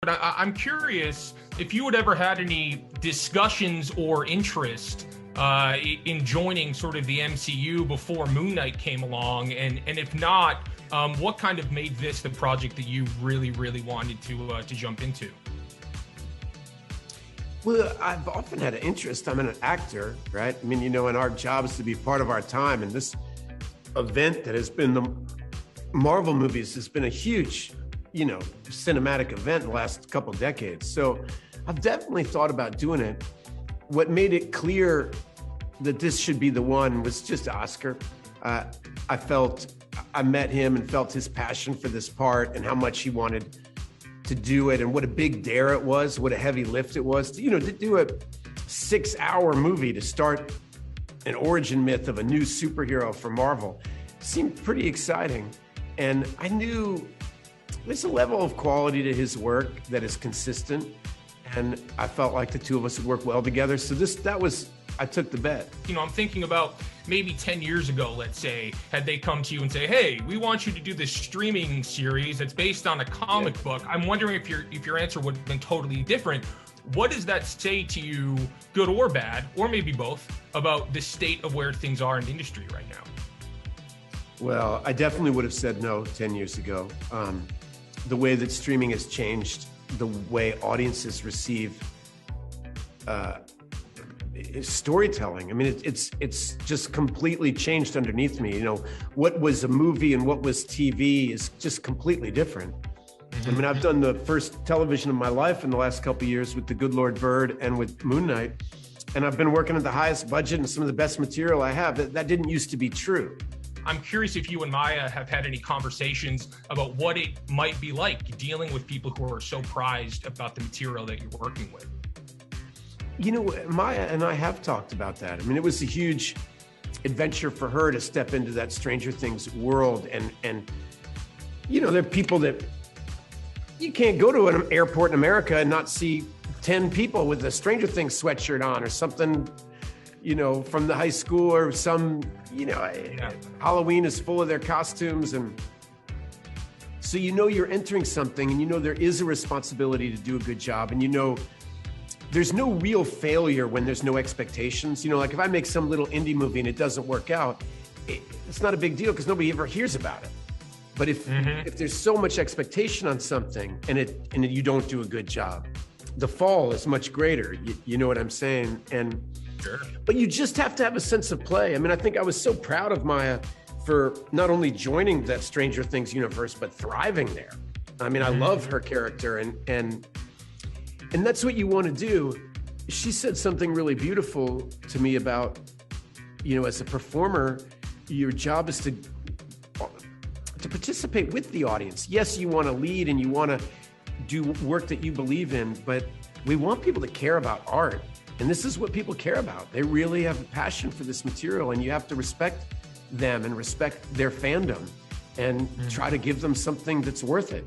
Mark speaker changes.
Speaker 1: But I'm curious if you had ever had any discussions or interest in joining sort of the MCU before Moon Knight came along, and if not, what kind of made this the project that you really, really wanted to jump into?
Speaker 2: Well, I've often had an interest. I'm an actor, right? I mean, and our job is to be part of our time. And this event that has been the Marvel movies has been a huge, cinematic event in the last couple of decades. So I've definitely thought about doing it. What made it clear that this should be the one was just Oscar. I met him and felt his passion for this part and how much he wanted to do it, and what a big dare it was, what a heavy lift it was to do a 6-hour movie to start an origin myth of a new superhero for Marvel. Seemed pretty exciting. And I knew there's a level of quality to his work that is consistent. And I felt like the two of us would work well together. So I took the bet.
Speaker 1: I'm thinking about maybe 10 years ago, let's say, had they come to you and say, hey, we want you to do this streaming series that's based on a comic book. I'm wondering if your answer would have been totally different. What does that say to you, good or bad, or maybe both, about the state of where things are in the industry right now?
Speaker 2: Well, I definitely would have said no 10 years ago. The way that streaming has changed, the way audiences receive storytelling. I mean, it's just completely changed underneath me. What was a movie and what was TV is just completely different. I mean, I've done the first television of my life in the last couple of years with The Good Lord Bird and with Moon Knight. And I've been working at the highest budget and some of the best material I have. That didn't used to be true.
Speaker 1: I'm curious if you and Maya have had any conversations about what it might be like dealing with people who are so prized about the material that you're working with.
Speaker 2: Maya and I have talked about that. I mean, it was a huge adventure for her to step into that Stranger Things world. And there are people that you can't go to an airport in America and not see 10 people with a Stranger Things sweatshirt on or something, from the high school or some, Halloween is full of their costumes. And so, you're entering something and there is a responsibility to do a good job. And there's no real failure when there's no expectations. Like if I make some little indie movie and it doesn't work out, it's not a big deal because nobody ever hears about it. But if there's so much expectation on something and you don't do a good job, the fall is much greater. You know what I'm saying? And
Speaker 1: sure.
Speaker 2: But you just have to have a sense of play. I mean, I think I was so proud of Maya for not only joining that Stranger Things universe, but thriving there. I mean, I love her character and that's what you want to do. She said something really beautiful to me about, as a performer, your job is to participate with the audience. Yes, you want to lead and you want to do work that you believe in, but we want people to care about art. And this is what people care about. They really have a passion for this material, and you have to respect them and respect their fandom and try to give them something that's worth it.